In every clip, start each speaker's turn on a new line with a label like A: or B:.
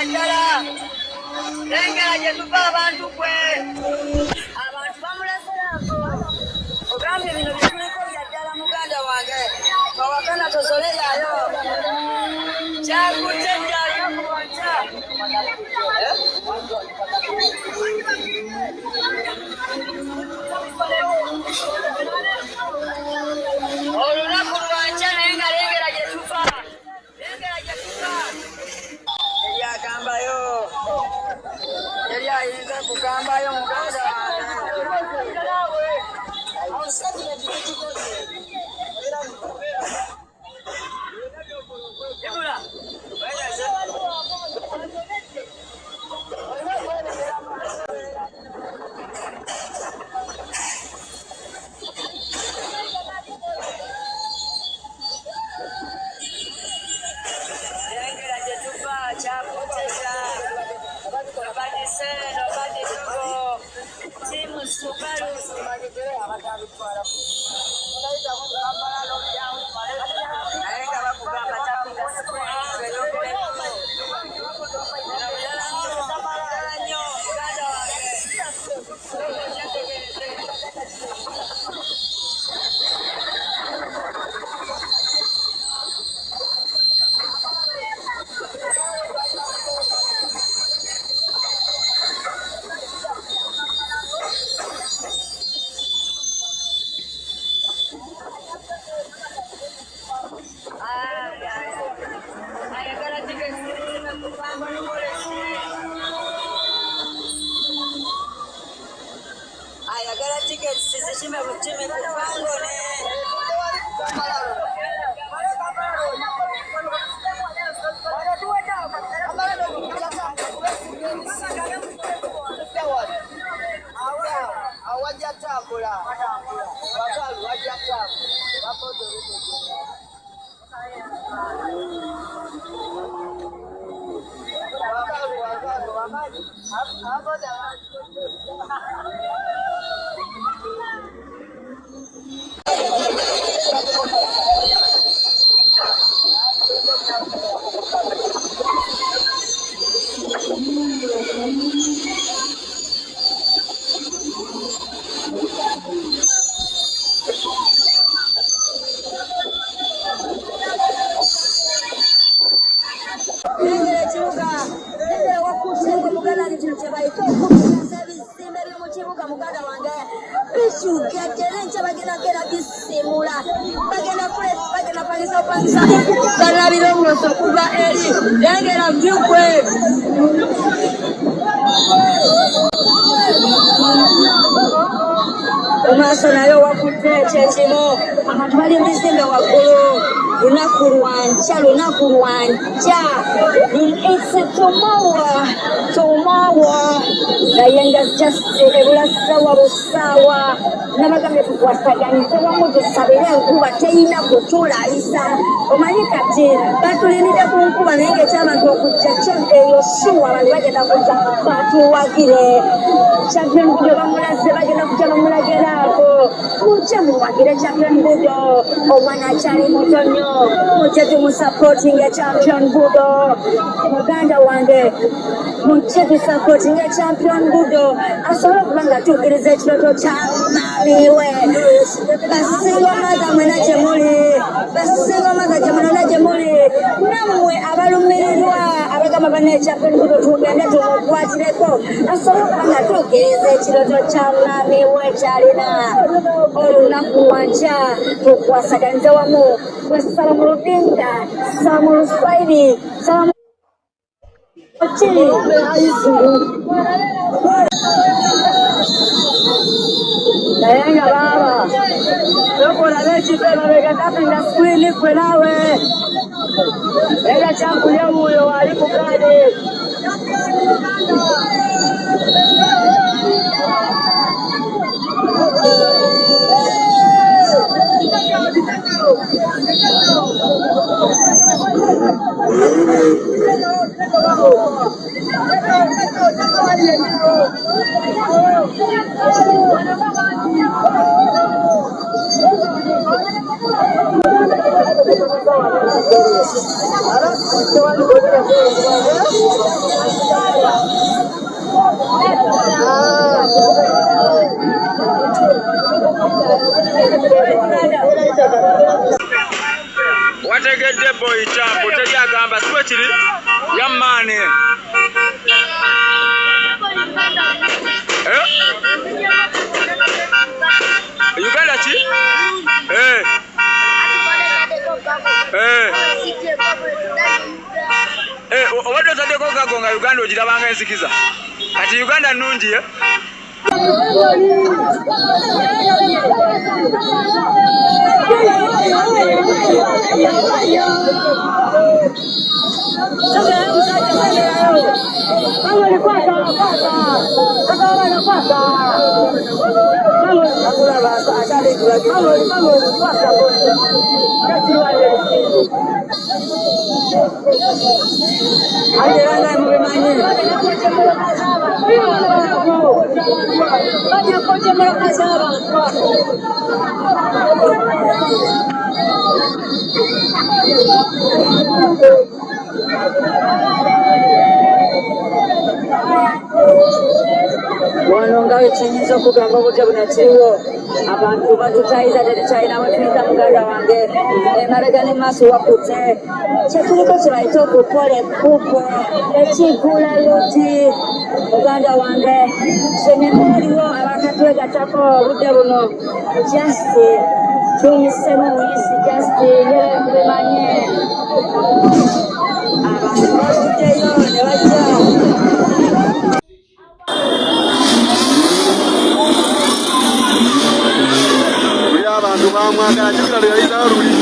A: ddala lengera gye tuva abantu kwe abantu bamuleseraako ogambye bino byetuliko bya ddala muganda wange awakana tosolerayo kyakutte ddala kuwanca olunaku lwanca naye nga lengera gye tuva eryagambayo yali ayinza kugambayo muganda ayagala tickets zishime butime kufangone awajatambula wakalu wajatambula Birongoso kuva eri lengera vyukwe omaaso nayo wakutte ekyekimu abantu bali mbisimbe waggulu lunaku lwanca it's tomorrow naye nga just ebula ssaawa busaawa nabagambye tukwasaganyise wamu tusabire enkuba teyina kutulayisa omanyi kati batulinire ku nkuba naye ngaekyabantu okujja eyo suwa abantu bagenda kujja batuwagire champion budo bamulaze bagenda kujja bamulageraako mujje muwagire champion budo omwana akyali muto nnyo mujje tumusupportinga champion budo muganda wange mujje tusupportinga champion budo asobole okuba nga tuukiriza ekirooto kya mamiwe basinga maza mwena gye muli basinga maza gye munona gye muli nammwe abalumirirwa abagamba banne champion budo tugende tumukwatireko asobole okuba nga tuukiriza ekirooto kya mamiwe kyalina olunaku wanca tukwasaganize wamu wesala mu ludinga sala mu luswayiri sala mu naye nga baaba tokola n'ekife mabega tapinga sikwini kwe naawe era kyankulya wuuyo wali ku kale
B: wategedde boy champo telyagamba siko kiri yammaane Uganda ki obadde otaddeko gago nga Uganda ogirabanga enzikiza kati Uganda nnungi
A: wano nga ekiyinza okugamba obutya bunakiriwo abantu batutayiza tetukyalina bwetuyita muganda wange emabega ne maaso wakutte kyetuliko kibayita okukola ekkubo ekigula luti muganda wange senema waliwo abakatwegatako obudde buno jasti tuyisemu buyisi jasti bemanye abantu bavuddeyo ne bajja
C: abantu bamwagala jukira lwe yayitawo luli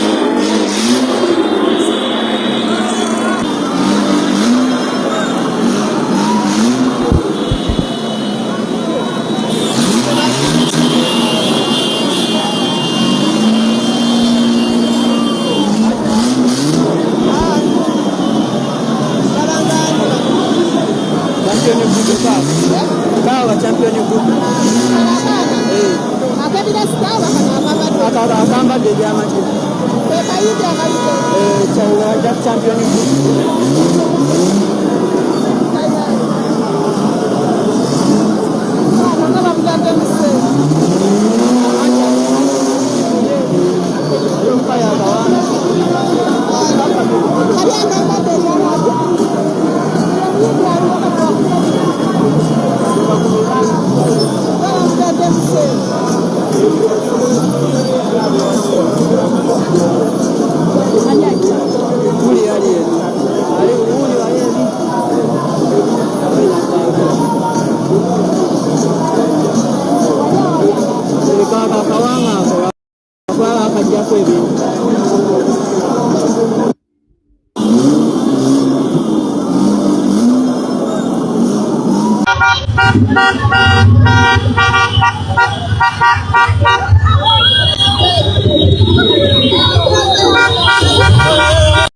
C: akambadde ebyamagye champion
D: Thank you.